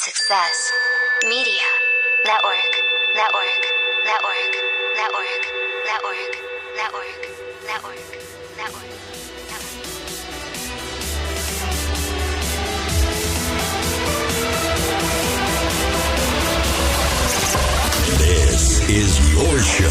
Success. Media. Network. Network. Network. Network. Network. Network. Network. Network. This is your show.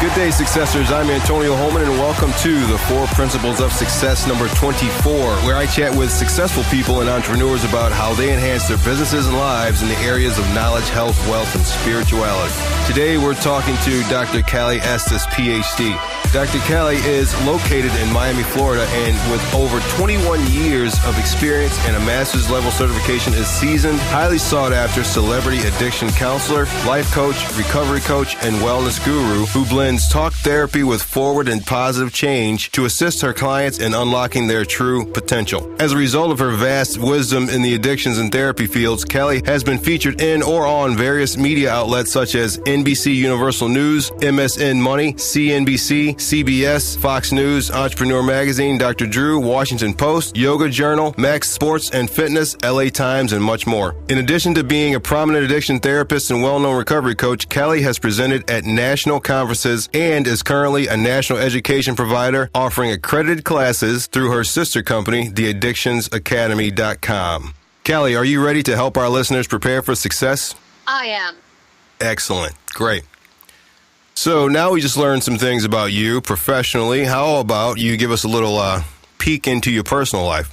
Good day, Successors. I'm Antonio Holman, and welcome to the 4 Principles of Success number 24, where I chat with successful people and entrepreneurs about how they enhance their businesses and lives in the areas of knowledge, health, wealth, and spirituality. Today, we're talking to Dr. Cali Estes, PhD. Dr. Cali is located in Miami, Florida, and with over 21 years of experience and a master's level certification is seasoned, highly sought after celebrity addiction counselor, life coach, recovery coach, and wellness guru who blends talk therapy with forward and positive change to assist her clients in unlocking their true potential. As a result of her vast wisdom in the addictions and therapy fields, Cali has been featured in or on various media outlets such as NBC Universal News, MSN Money, CNBC, CBS, Fox News, Entrepreneur Magazine, Dr. Drew, Washington Post, Yoga Journal, Max Sports and Fitness, LA Times, and much more. In addition to being a prominent addiction therapist and well-known recovery coach, Cali has presented at national conferences and is currently a national education provider offering accredited classes through her sister company, theaddictionsacademy.com. Cali, are you ready to help our listeners prepare for success? I am. Excellent. Great. So now we just learned some things about you professionally. How about you give us a little peek into your personal life?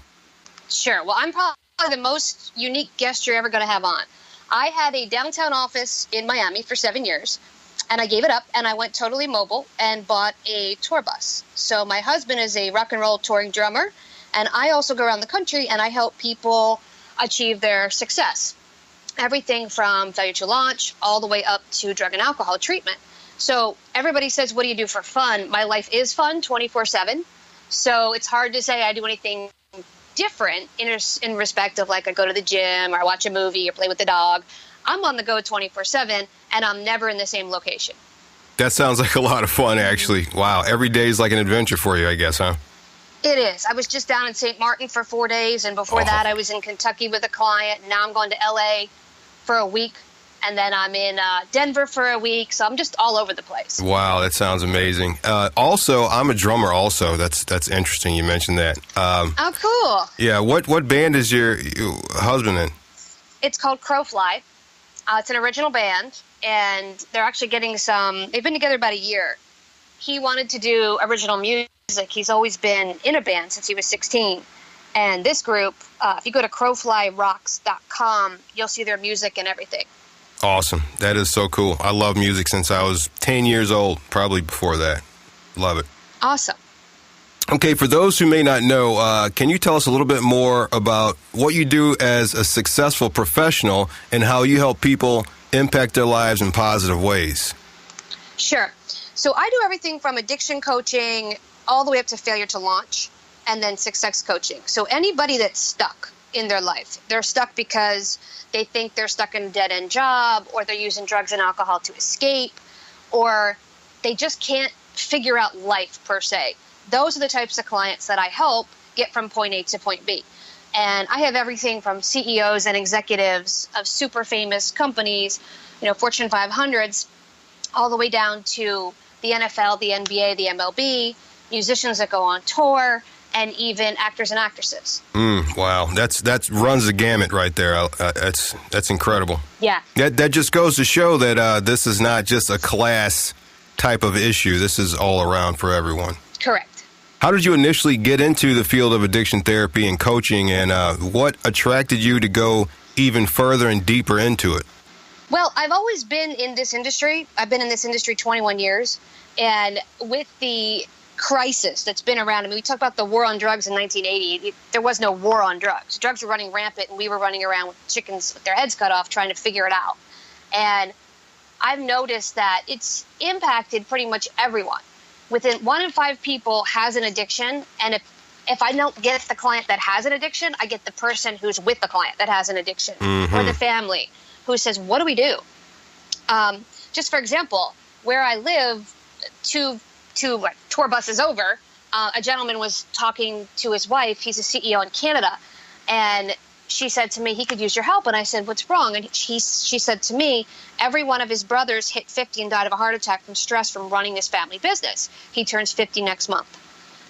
Sure. Well, I'm probably the most unique guest you're ever going to have on. I had a downtown office in Miami for 7 years, and I gave it up, and I went totally mobile and bought a tour bus. So my husband is a rock and roll touring drummer, and I also go around the country, and I help people achieve their success. Everything from failure to launch all the way up to drug and alcohol treatment. So everybody says, what do you do for fun? My life is fun 24/7. So it's hard to say I do anything different in respect of like I go to the gym or I watch a movie or play with the dog. I'm on the go 24/7 and I'm never in the same location. That sounds like a lot of fun, actually. Wow. Every day is like an adventure for you, I guess, huh? It is. I was just down in St. Martin for 4 days. And before that, I was in Kentucky with a client. Now I'm going to LA for a week. And then I'm in Denver for a week, so I'm just all over the place. Wow, that sounds amazing. Also, I'm a drummer also. That's interesting you mentioned that. Oh, cool. Yeah, what band is your husband in? It's called Crowfly. It's an original band, and they're actually getting they've been together about a year. He wanted to do original music. He's always been in a band since he was 16. And this group, if you go to crowflyrocks.com, you'll see their music and everything. Awesome. That is so cool. I love music since I was 10 years old, probably before that. Love it. Awesome. Okay, for those who may not know, can you tell us a little bit more about what you do as a successful professional and how you help people impact their lives in positive ways? Sure. So I do everything from addiction coaching all the way up to failure to launch and then success coaching. So anybody that's stuck in their life, they're stuck because they think they're stuck in a dead-end job, or they're using drugs and alcohol to escape, or they just can't figure out life per se. Those are the types of clients that I help get from point A to point B. And I have everything from CEOs and executives of super famous companies, Fortune 500s, all the way down to the NFL, the NBA, the MLB, musicians that go on tour, and even actors and actresses. Wow, that runs the gamut right there. That's incredible. Yeah. That just goes to show that this is not just a class type of issue. This is all around for everyone. Correct. How did you initially get into the field of addiction therapy and coaching, and what attracted you to go even further and deeper into it? Well, I've always been in this industry. I've been in this industry 21 years, and with the crisis that's been around. I mean, we talk about the war on drugs in 1980. There was no war on drugs. Drugs were running rampant, and we were running around with chickens with their heads cut off trying to figure it out. And I've noticed that it's impacted pretty much everyone. Within 1 in 5 people has an addiction, and if I don't get the client that has an addiction, I get the person who's with the client that has an addiction, or the family who says, what do we do? Just for example, where I live, two tour buses over, a gentleman was talking to his wife. He's a CEO in Canada, and she said to me, he could use your help. And I said, what's wrong? And she said to me, every one of his brothers hit 50 and died of a heart attack from stress from running this family business. He turns 50 next month.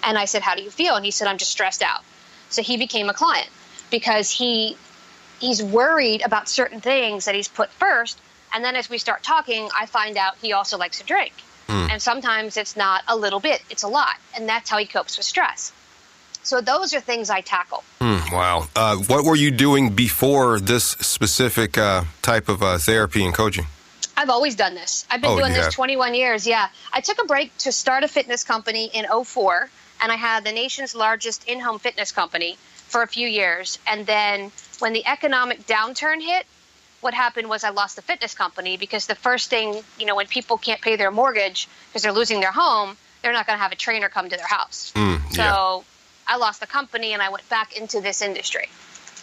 And I said, how do you feel? And he said, I'm just stressed out. So he became a client because he's worried about certain things that he's put first. And then as we start talking, I find out he also likes to drink. And sometimes it's not a little bit, it's a lot. And that's how he copes with stress. So those are things I tackle. Wow. What were you doing before this specific type of therapy and coaching? I've always done this. I've been doing this 21 years. Yeah. I took a break to start a fitness company in 2004, and I had the nation's largest in-home fitness company for a few years. And then when the economic downturn hit, what happened was I lost the fitness company because the first thing, when people can't pay their mortgage because they're losing their home, they're not going to have a trainer come to their house. So I lost the company and I went back into this industry.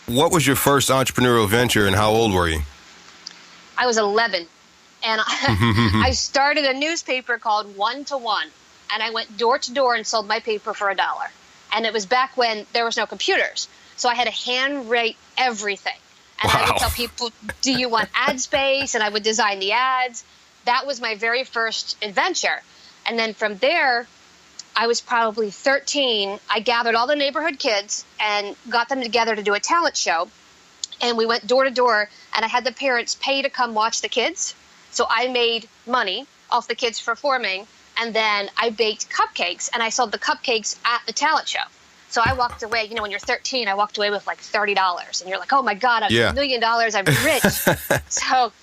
What was your first entrepreneurial venture and how old were you? I was 11 and I started a newspaper called 1 to 1, and I went door to door and sold my paper for $1. And it was back when there was no computers. So I had to handwrite everything. And I would tell people, do you want ad space? And I would design the ads. That was my very first adventure. And then from there, I was probably 13. I gathered all the neighborhood kids and got them together to do a talent show. And we went door to door, and I had the parents pay to come watch the kids. So I made money off the kids performing. And then I baked cupcakes, and I sold the cupcakes at the talent show. So I walked away, when you're 13, I walked away with like $30. And you're like, oh my God, I'm $1 million, I'm rich. So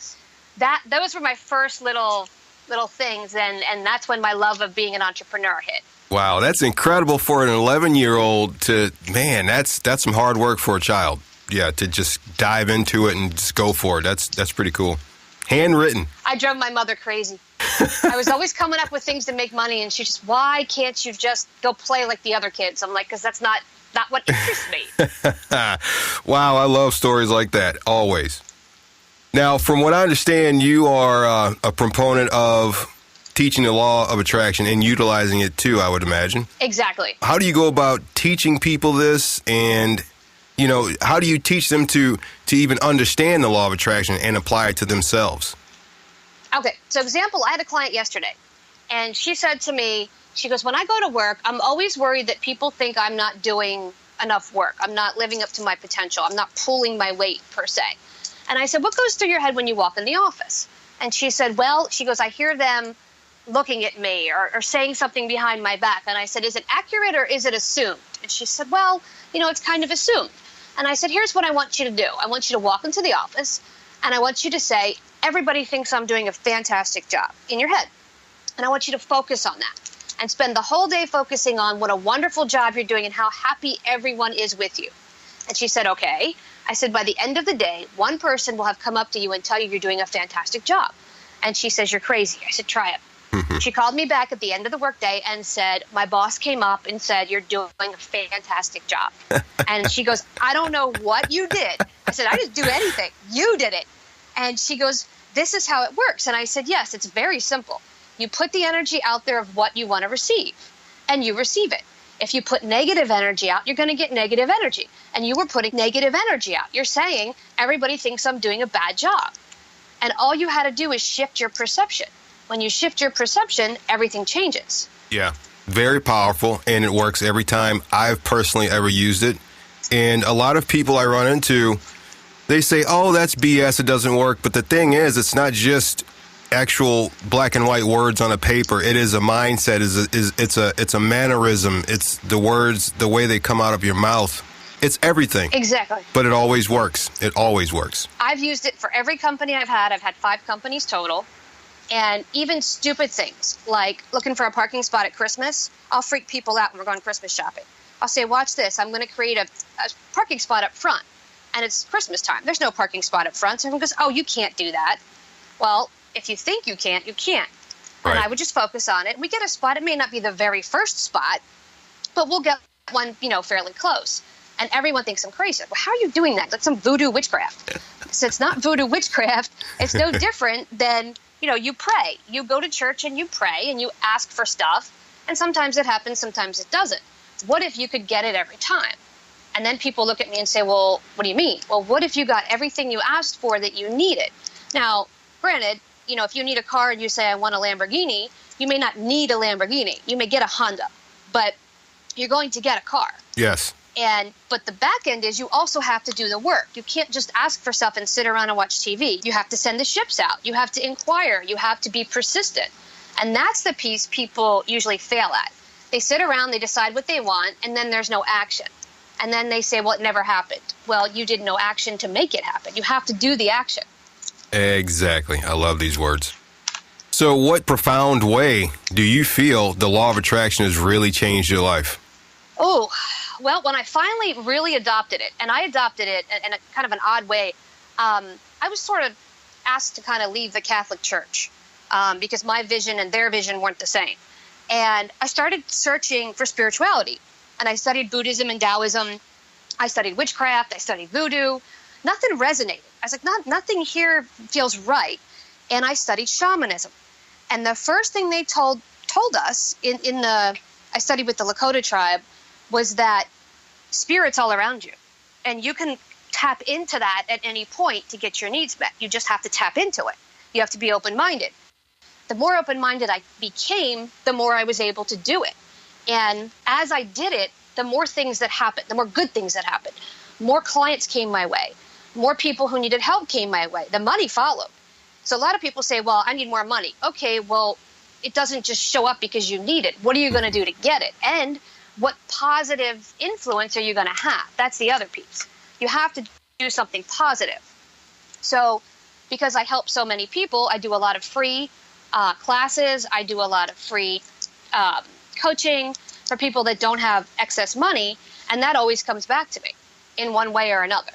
those were my first little things. And that's when my love of being an entrepreneur hit. Wow, that's incredible for an 11-year-old that's some hard work for a child. Yeah, to just dive into it and just go for it. That's pretty cool. Handwritten. I drove my mother crazy. I was always coming up with things to make money, and she just, why can't you just go play like the other kids? I'm like, because that's not what interests me. Wow, I love stories like that, always. Now, from what I understand, you are a proponent of teaching the law of attraction and utilizing it too, I would imagine. Exactly. How do you go about teaching people this, and how do you teach them to even understand the law of attraction and apply it to themselves? Okay, so example, I had a client yesterday, and she said to me, she goes, when I go to work, I'm always worried that people think I'm not doing enough work. I'm not living up to my potential. I'm not pulling my weight, per se. And I said, what goes through your head when you walk in the office? And she said, she goes, I hear them looking at me or saying something behind my back. And I said, is it accurate or is it assumed? And she said, it's kind of assumed. And I said, here's what I want you to do. I want you to walk into the office, and I want you to say, everybody thinks I'm doing a fantastic job, in your head. And I want you to focus on that and spend the whole day focusing on what a wonderful job you're doing and how happy everyone is with you. And she said, okay. I said, by the end of the day, one person will have come up to you and tell you you're doing a fantastic job. And she says, you're crazy. I said, try it. She called me back at the end of the workday and said, my boss came up and said, you're doing a fantastic job. And she goes, I don't know what you did. I said, I didn't do anything. You did it. And she goes, this is how it works. And I said, yes, it's very simple. You put the energy out there of what you want to receive, and you receive it. If you put negative energy out, you're going to get negative energy. And you were putting negative energy out. You're saying, everybody thinks I'm doing a bad job. And all you had to do is shift your perception. When you shift your perception, everything changes. Yeah, very powerful, and it works every time I've personally ever used it. And a lot of people I run into, they say, oh, that's BS, it doesn't work. But the thing is, it's not just actual black and white words on a paper. It is a mindset, it's a mannerism, it's the words, the way they come out of your mouth. It's everything. Exactly. But it always works. It always works. I've used it for every company I've had. I've had 5 companies total. And even stupid things like looking for a parking spot at Christmas, I'll freak people out when we're going Christmas shopping. I'll say, watch this. I'm going to create a parking spot up front. And it's Christmas time. There's no parking spot up front. So everyone goes, oh, you can't do that. Well, if you think you can't, you can't. Right. And I would just focus on it. We get a spot. It may not be the very first spot, but we'll get one, fairly close. And everyone thinks I'm crazy. Well, how are you doing that? That's some voodoo witchcraft. So it's not voodoo witchcraft. It's no different than... you pray. You go to church and you pray and you ask for stuff. And sometimes it happens, sometimes it doesn't. What if you could get it every time? And then people look at me and say, well, what do you mean? Well, what if you got everything you asked for that you needed? Now, granted, if you need a car and you say, I want a Lamborghini, you may not need a Lamborghini. You may get a Honda, but you're going to get a car. Yes. But the back end is you also have to do the work. You can't just ask for stuff and sit around and watch TV. You have to send the ships out. You have to inquire. You have to be persistent. And that's the piece people usually fail at. They sit around, they decide what they want, and then there's no action. And then they say, well, it never happened. Well, you did no action to make it happen. You have to do the action. Exactly. I love these words. So what profound way do you feel the law of attraction has really changed your life? Oh, well, when I finally really adopted it, and I adopted it in a kind of an odd way, I was sort of asked to kind of leave the Catholic Church because my vision and their vision weren't the same. And I started searching for spirituality. And I studied Buddhism and Taoism. I studied witchcraft. I studied voodoo. Nothing resonated. I was like, nothing here feels right. And I studied shamanism. And the first thing they told us I studied with the Lakota tribe, was that spirit's all around you. And you can tap into that at any point to get your needs met. You just have to tap into it. You have to be open-minded. The more open-minded I became, the more I was able to do it. And as I did it, the more things that happened, the more good things that happened. More clients came my way. More people who needed help came my way. The money followed. So a lot of people say, well, I need more money. Okay, well, it doesn't just show up because you need it. What are you going to do to get it? And what positive influence are you going to have? That's the other piece. You have to do something positive. So because I help so many people, I do a lot of free classes. I do a lot of free coaching for people that don't have excess money. And that always comes back to me in one way or another.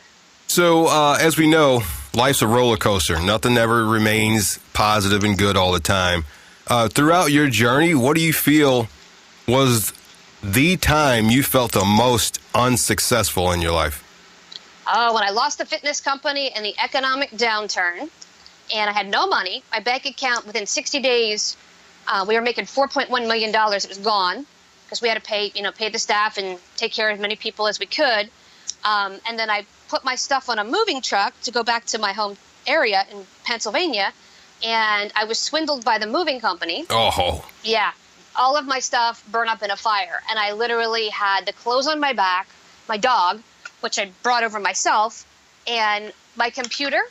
So as we know, life's a roller coaster. Nothing ever remains positive and good all the time. Throughout your journey, what do you feel was the time you felt the most unsuccessful in your life? When I lost the fitness company and the economic downturn, and I had no money. My bank account, within 60 days, we were making $4.1 million. It was gone because we had to pay the staff and take care of as many people as we could. And then I put my stuff on a moving truck to go back to my home area in Pennsylvania, and I was swindled by the moving company. Oh. Yeah. All of my stuff burned up in a fire, and I literally had the clothes on my back, my dog, which I brought over myself, and my computer,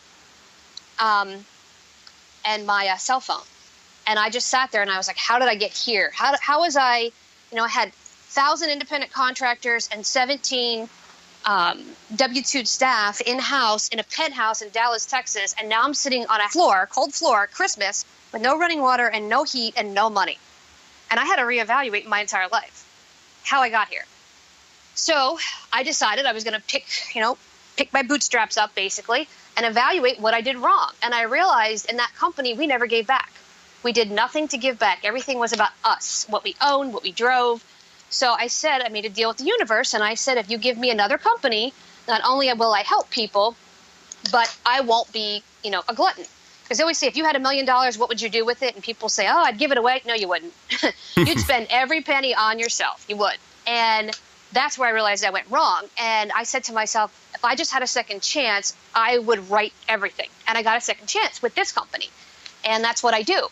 and my cell phone. And I just sat there and I was like, how did I get here? How was I had 1,000 independent contractors and 17 W-2 staff in-house in a penthouse in Dallas, Texas, and now I'm sitting on a cold floor, Christmas, with no running water and no heat and no money. And I had to reevaluate my entire life, how I got here. So I decided I was going to pick my bootstraps up, basically, and evaluate what I did wrong. And I realized in that company, we never gave back. We did nothing to give back. Everything was about us, what we owned, what we drove. So I said, I made a deal with the universe, and I said, if you give me another company, not only will I help people, but I won't be, a glutton. Because they always say, if you had $1 million, what would you do with it? And people say, oh, I'd give it away. No, you wouldn't. You'd spend every penny on yourself. You would. And that's where I realized I went wrong. And I said to myself, if I just had a second chance, I would write everything. And I got a second chance with this company. And that's what I do.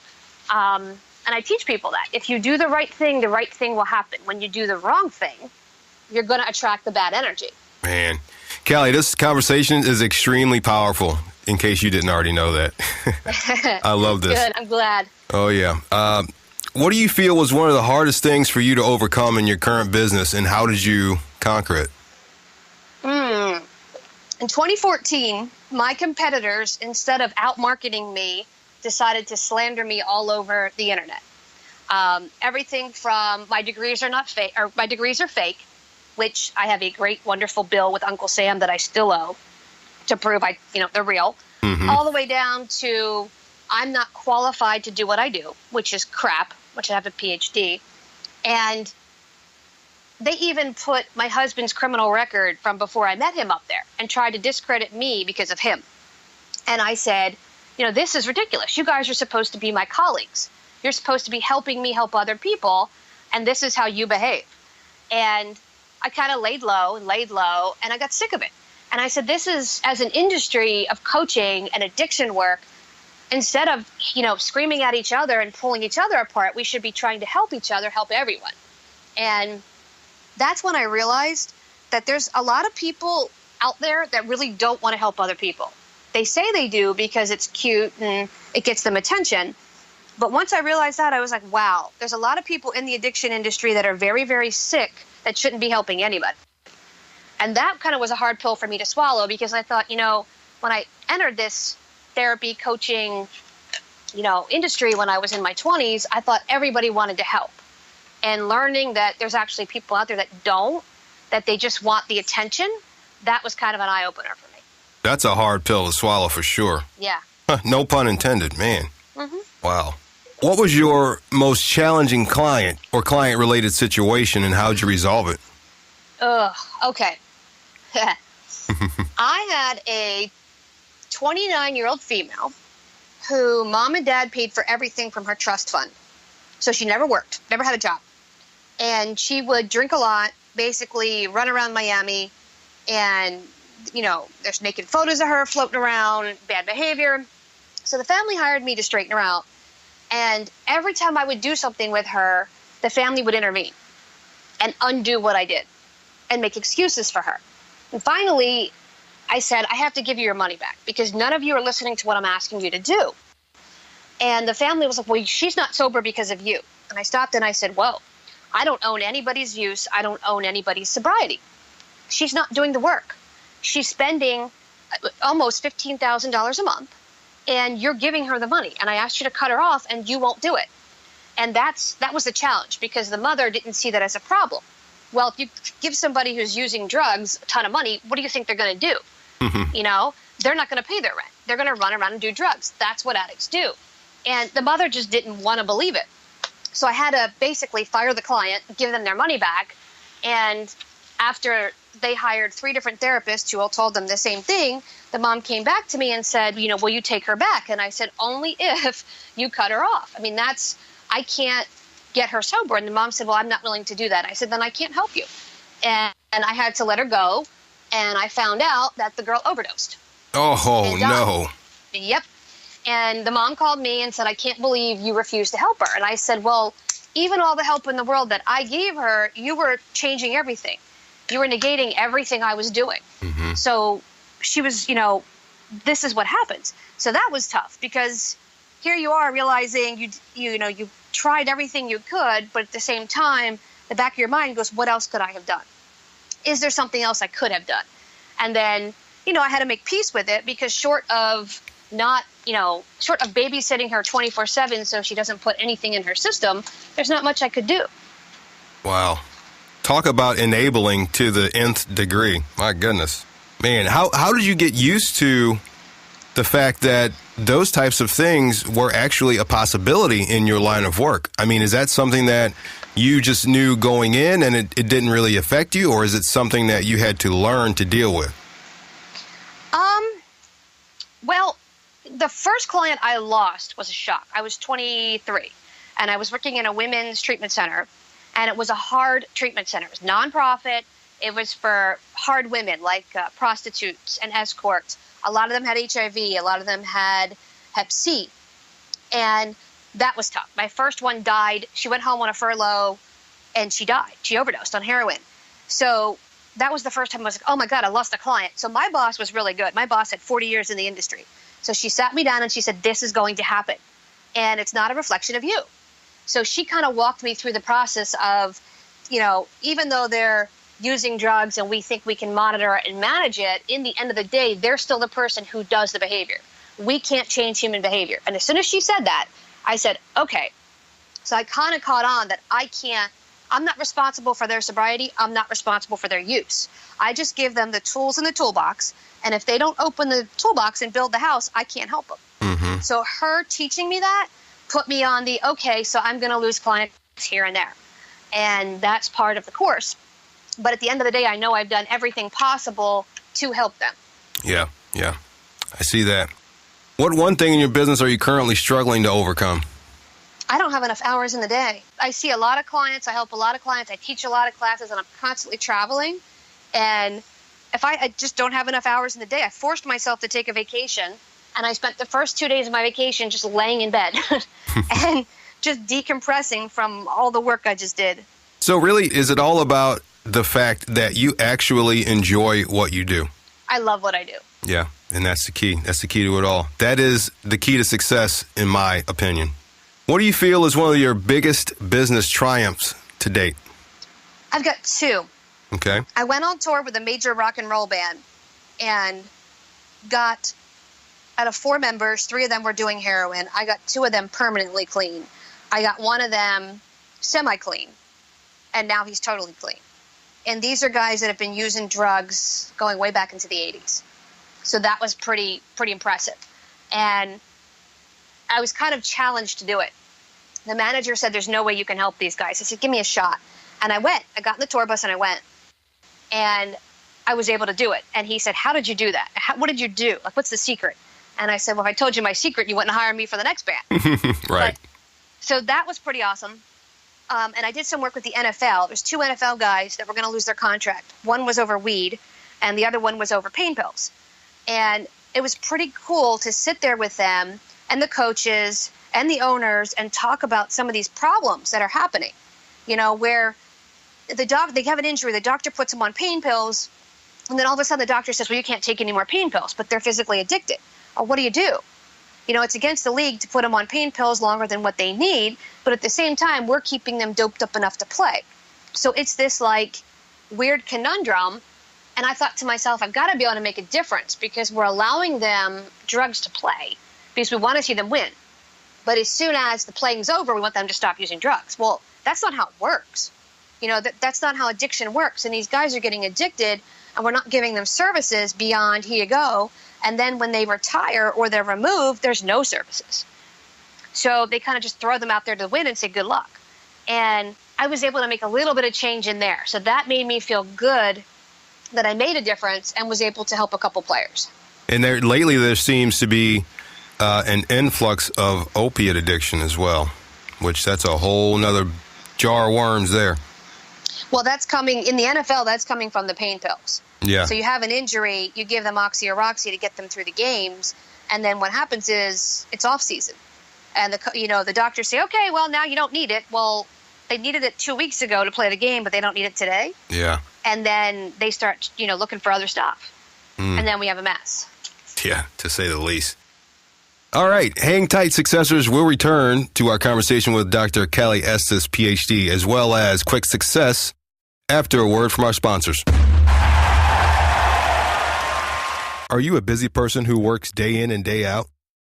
And I teach people that. If you do the right thing will happen. When you do the wrong thing, you're going to attract the bad energy. Man. Cali, this conversation is extremely powerful, in case you didn't already know that. I love this. Good. I'm glad. Oh, yeah. What do you feel was one of the hardest things for you to overcome in your current business, and how did you conquer it? In 2014, my competitors, instead of out-marketing me, decided to slander me all over the internet. Everything from my degrees are not fake, or my degrees are fake, which I have a great, wonderful bill with Uncle Sam that I still owe to prove they're real, all the way down to I'm not qualified to do what I do, which is crap, which I have a PhD. And they even put my husband's criminal record from before I met him up there and tried to discredit me because of him. And I said, this is ridiculous. You guys are supposed to be my colleagues. You're supposed to be helping me help other people, and this is how you behave. And I kind of laid low, and I got sick of it. And I said, this is, as an industry of coaching and addiction work, instead of, screaming at each other and pulling each other apart, we should be trying to help each other, help everyone. And that's when I realized that there's a lot of people out there that really don't want to help other people. They say they do because it's cute and it gets them attention. But once I realized that, I was like, wow, there's a lot of people in the addiction industry that are very, very sick that shouldn't be helping anybody. And that kind of was a hard pill for me to swallow, because I thought, when I entered this therapy, coaching, industry when I was in my 20s, I thought everybody wanted to help. And learning that there's actually people out there that they just want the attention, that was kind of an eye-opener for me. That's a hard pill to swallow for sure. Yeah. No pun intended, man. Mm-hmm. Wow. What was your most challenging client or client-related situation, and how'd you resolve it? Okay. I had a 29-year-old female who mom and dad paid for everything from her trust fund. So she never worked, never had a job. And she would drink a lot, basically run around Miami, and, there's naked photos of her floating around, bad behavior. So the family hired me to straighten her out. And every time I would do something with her, the family would intervene and undo what I did and make excuses for her. And finally, I said, I have to give you your money back because none of you are listening to what I'm asking you to do. And the family was like, well, she's not sober because of you. And I stopped and I said, whoa, I don't own anybody's use. I don't own anybody's sobriety. She's not doing the work. She's spending almost $15,000 a month, and you're giving her the money. And I asked you to cut her off, and you won't do it. And that was the challenge, because the mother didn't see that as a problem. Well, if you give somebody who's using drugs a ton of money, what do you think they're going to do? Mm-hmm. They're not going to pay their rent. They're going to run around and do drugs. That's what addicts do. And the mother just didn't want to believe it. So I had to basically fire the client, give them their money back. And after they hired 3 different therapists who all told them the same thing, the mom came back to me and said, will you take her back? And I said, only if you cut her off. I mean, I can't get her sober. And the mom said, well, I'm not willing to do that. I said, then I can't help you. And I had to let her go. And I found out that the girl overdosed. Oh, no. Yep. And the mom called me and said, I can't believe you refused to help her. And I said, well, even all the help in the world that I gave her, you were changing everything. You were negating everything I was doing. Mm-hmm. So she was, this is what happens. So that was tough, because here you are realizing you tried everything you could, but at the same time, the back of your mind goes, what else could I have done? Is there something else I could have done? And then, I had to make peace with it, because short of babysitting her 24/7 so she doesn't put anything in her system, there's not much I could do. Wow. Talk about enabling to the nth degree. My goodness. Man, how did you get used to the fact that those types of things were actually a possibility in your line of work? I mean, is that something that you just knew going in and it didn't really affect you, or is it something that you had to learn to deal with? Well, the first client I lost was a shock. I was 23, and I was working in a women's treatment center, and it was a hard treatment center. It was nonprofit. It was for hard women, like prostitutes and escorts. A lot of them had HIV. A lot of them had Hep C. And that was tough. My first one died. She went home on a furlough, and she died. She overdosed on heroin. So that was the first time I was like, oh, my God, I lost a client. So my boss was really good. My boss had 40 years in the industry. So she sat me down and she said, this is going to happen. And it's not a reflection of you. So she kind of walked me through the process of, even though they're using drugs and we think we can monitor and manage it, in the end of the day, they're still the person who does the behavior. We can't change human behavior. And as soon as she said that, I said, okay. So I kind of caught on that I'm not responsible for their sobriety. I'm not responsible for their use. I just give them the tools in the toolbox. And if they don't open the toolbox and build the house, I can't help them. Mm-hmm. So her teaching me that put me on so I'm going to lose clients here and there. And that's part of the course. But at the end of the day, I know I've done everything possible to help them. Yeah. I see that. What one thing in your business are you currently struggling to overcome? I don't have enough hours in the day. I see a lot of clients. I help a lot of clients. I teach a lot of classes, and I'm constantly traveling. And if I just don't have enough hours in the day, I forced myself to take a vacation. And I spent the first 2 days of my vacation just laying in bed and just decompressing from all the work I just did. So really, is it all about the fact that you actually enjoy what you do? I love what I do. Yeah, and that's the key. That's the key to it all. That is the key to success, in my opinion. What do you feel is one of your biggest business triumphs to date? I've got 2. Okay. I went on tour with a major rock and roll band and got, out of 4 members, 3 of them were doing heroin. I got 2 of them permanently clean. I got 1 of them semi-clean, and now he's totally clean. And these are guys that have been using drugs going way back into the 80s. So that was pretty impressive. And I was kind of challenged to do it. The manager said, there's no way you can help these guys. I said, give me a shot. And I went. I got in the tour bus and I went. And I was able to do it. And he said, how did you do that? What did you do? Like, what's the secret? And I said, well, if I told you my secret, you wouldn't hire me for the next band. Right. So that was pretty awesome. And I did some work with the NFL. There's 2 NFL guys that were going to lose their contract. One was over weed, and the other one was over pain pills. And it was pretty cool to sit there with them and the coaches and the owners and talk about some of these problems that are happening. You know, where they have an injury, the doctor puts them on pain pills, and then all of a sudden the doctor says, well, you can't take any more pain pills, but they're physically addicted. Or what do you do? You know, it's against the league to put them on pain pills longer than what they need, but at the same time, we're keeping them doped up enough to play. So it's this, like, weird conundrum, and I thought to myself, I've got to be able to make a difference because we're allowing them drugs to play because we want to see them win. But as soon as the playing's over, we want them to stop using drugs. Well, that's not how it works. You know, that's not how addiction works, and these guys are getting addicted, and we're not giving them services beyond here you go. And then when they retire or they're removed, there's no services. So they kind of just throw them out there to win and say good luck. And I was able to make a little bit of change in there. So that made me feel good that I made a difference and was able to help a couple players. And lately there seems to be an influx of opiate addiction as well, which that's a whole nother jar of worms there. Well, that's coming in the NFL. That's coming from the pain pills. Yeah. So you have an injury, you give them Oxy or Roxy to get them through the games, and then what happens is it's off season, and the doctors say, okay, well now you don't need it. Well, they needed it 2 weeks ago to play the game, but they don't need it today. Yeah. And then they start looking for other stuff, and then we have a mess. Yeah, to say the least. All right, hang tight, successors. We'll return to our conversation with Dr. Cali Estes, PhD, as well as quick success after a word from our sponsors. Are you a busy person who works day in and day out?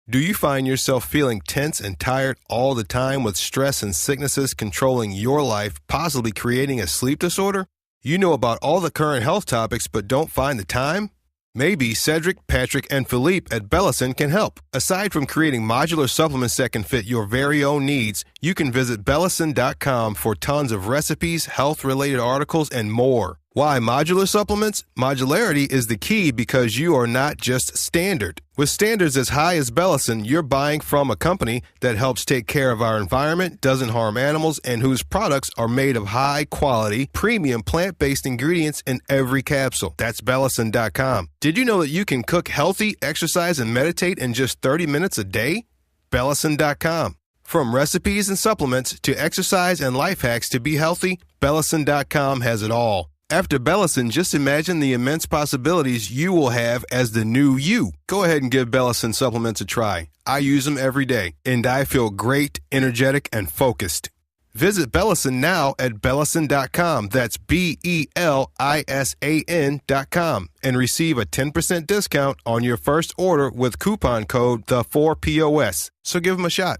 Do you find yourself feeling tense and tired all the time with stress and sicknesses controlling your life, possibly creating a sleep disorder? You know about all the current health topics but don't find the time? Maybe Cedric, Patrick, and Philippe at Bellison can help. Aside from creating modular supplements that can fit your very own needs, you can visit Bellison.com for tons of recipes, health-related articles, and more. Why modular supplements? Modularity is the key because you are not just standard. With standards as high as Bellison, you're buying from a company that helps take care of our environment, doesn't harm animals, and whose products are made of high-quality, premium plant-based ingredients in every capsule. That's Bellison.com. Did you know that you can cook healthy, exercise, and meditate in just 30 minutes a day? Bellison.com. From recipes and supplements to exercise and life hacks to be healthy, Bellison.com has it all. After Bellison, just imagine the immense possibilities you will have as the new you. Go ahead and give Bellison supplements a try. I use them every day, and I feel great, energetic, and focused. Visit Bellison now at Bellison.com. That's BELISAN.com and receive a 10% discount on your first order with coupon code THE4POS. So give them a shot.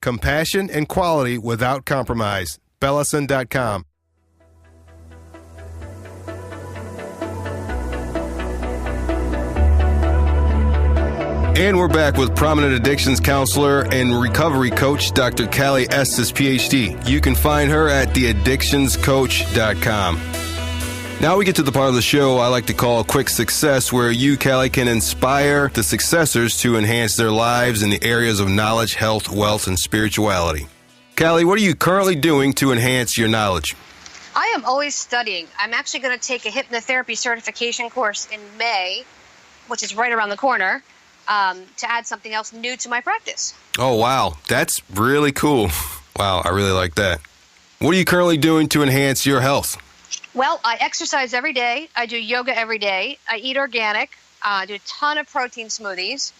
Compassion and quality without compromise. Bellison.com. And we're back with prominent addictions counselor and recovery coach, Dr. Cali Estes, PhD. You can find her at theaddictionscoach.com. Now we get to the part of the show I like to call Quick Success, where you, Cali, can inspire the successors to enhance their lives in the areas of knowledge, health, wealth, and spirituality. Cali, what are you currently doing to enhance your knowledge? I am always studying. I'm actually going to take a hypnotherapy certification course in May, which is right around the corner, to add something else new to my practice. Oh, wow. That's really cool. Wow, I really like that. What are you currently doing to enhance your health? Well, I exercise every day. I do yoga every day. I eat organic. I do a ton of protein smoothies.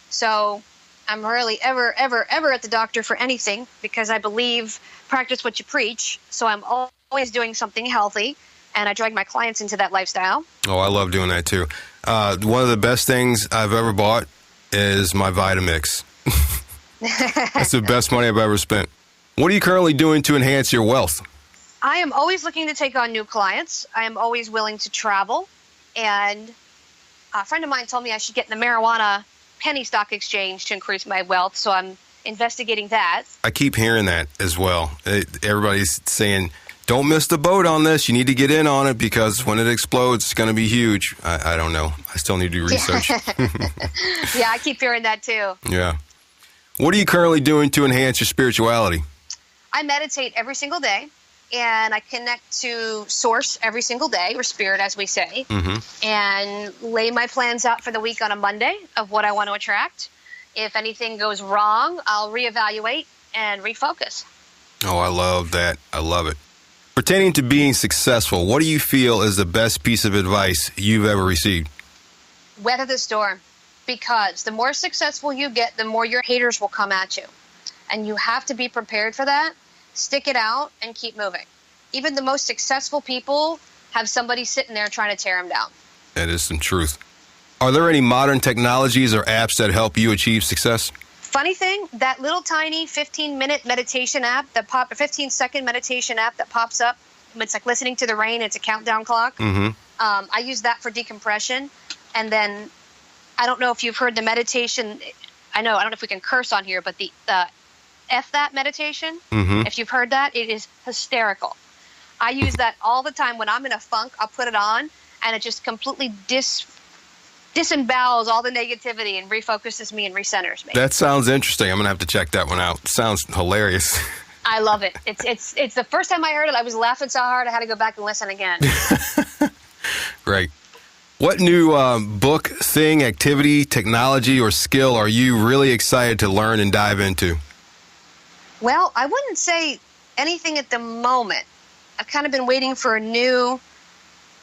So I'm rarely ever at the doctor for anything because I believe practice what you preach. So I'm always doing something healthy, and I drag my clients into that lifestyle. Oh, I love doing that too. One of the best things I've ever bought is my Vitamix. That's the best money I've ever spent. What are you currently doing to enhance your wealth? I am always looking to take on new clients. I am always willing to travel. And a friend of mine told me I should get in the marijuana penny stock exchange to increase my wealth. So I'm investigating that. I keep hearing that as well. Everybody's saying, don't miss the boat on this. You need to get in on it because when it explodes, it's going to be huge. I don't know. I still need to do research. Yeah, I keep hearing that too. Yeah. What are you currently doing to enhance your spirituality? I meditate every single day, and I connect to Source every single day, or Spirit, as we say, and lay my plans out for the week on a Monday of what I want to attract. If anything goes wrong, I'll reevaluate and refocus. Oh, I love that. I love it. Pertaining to being successful, what do you feel is the best piece of advice you've ever received? Weather the storm, because the more successful you get, the more your haters will come at you. And you have to be prepared for that. Stick it out and keep moving. Even the most successful people have somebody sitting there trying to tear them down. That is some truth. Are there any modern technologies or apps that help you achieve success? Funny thing, that little tiny 15-minute meditation app, 15-second meditation app that pops up, it's like listening to the rain. It's a countdown clock. I use that for decompression. And then I don't know if you've heard the meditation. I don't know if we can curse on here, but the F that meditation, if you've heard that, it is hysterical. I use that all the time. When I'm in a funk, I'll put it on, and it just completely disembowels all the negativity and refocuses me and recenters me. That sounds interesting. I'm going to have to check that one out. Sounds hilarious. I love it. It's the first time I heard it, I was laughing so hard I had to go back and listen again. Great. What new book, thing, activity, technology, or skill are you really excited to learn and dive into? Well, I wouldn't say anything at the moment. I've kind of been waiting for a new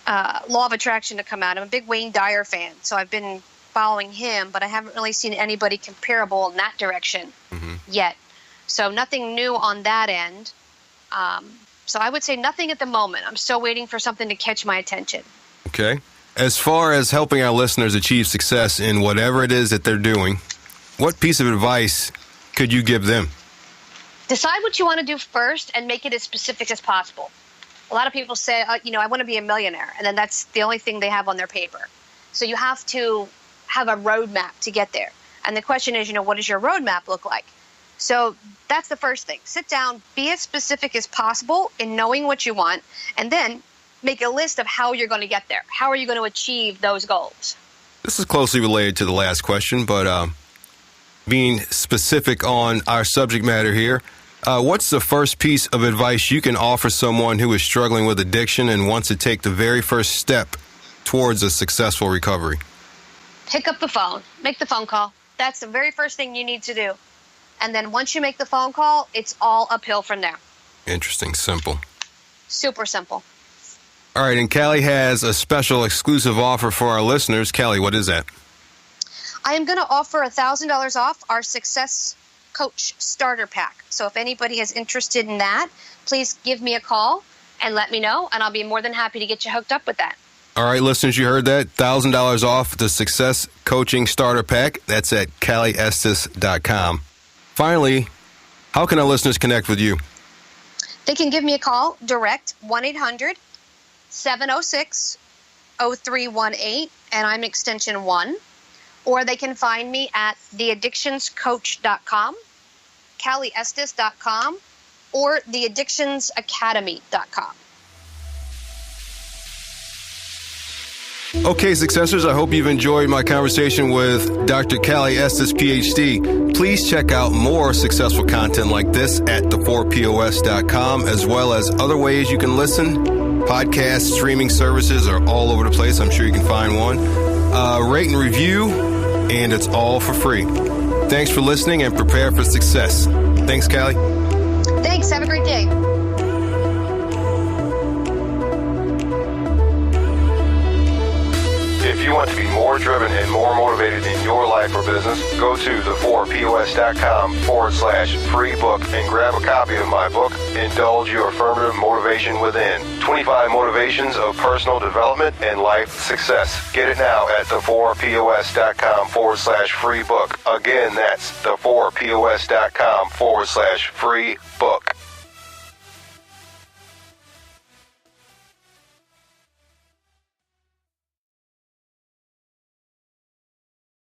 law of attraction to come out. I'm a big Wayne Dyer fan, so I've been following him, but I haven't really seen anybody comparable in that direction yet. So nothing new on that end. So I would say nothing at the moment. I'm still waiting for something to catch my attention. Okay. As far as helping our listeners achieve success in whatever it is that they're doing, what piece of advice could you give them? Decide what you want to do first and make it as specific as possible. A lot of people say, I want to be a millionaire, and then that's the only thing they have on their paper. So you have to have a roadmap to get there. And the question is, what does your roadmap look like? So that's the first thing. Sit down, be as specific as possible in knowing what you want, and then make a list of how you're going to get there. How are you going to achieve those goals? This is closely related to the last question, but being specific on our subject matter here, what's the first piece of advice you can offer someone who is struggling with addiction and wants to take the very first step towards a successful recovery? Pick up the phone. Make the phone call. That's the very first thing you need to do. And then once you make the phone call, it's all uphill from there. Interesting. Simple. Super simple. All right. And Cali has a special exclusive offer for our listeners. Cali, what is that? I am going to offer $1,000 off our Success Coach Starter Pack. So if anybody is interested in that, please give me a call and let me know, and I'll be more than happy to get you hooked up with that. All right, listeners, you heard that. $1,000 off the Success Coaching Starter Pack. That's at CaliEstes.com. Finally, how can our listeners connect with you? They can give me a call direct, 1-800-706-0318, and I'm extension 1. Or they can find me at theaddictionscoach.com, CaliEstes.com, or theaddictionsacademy.com. Okay, successors, I hope you've enjoyed my conversation with Dr. Cali, Estes, PhD. Please check out more successful content like this at the4pos.com, as well as other ways you can listen. Podcast streaming services are all over the place. I'm sure you can find one. Rate and review, and it's all for free. Thanks for listening and prepare for success. Thanks, Cali. Thanks. Have a great day. If you want to be more driven and more motivated in your life or business, go to the4pos.com/free book and grab a copy of my book, Indulge Your Affirmative Motivation Within. 25 motivations of personal development and life success. Get it now at the4pos.com/free book. Again, that's the4pos.com/free book.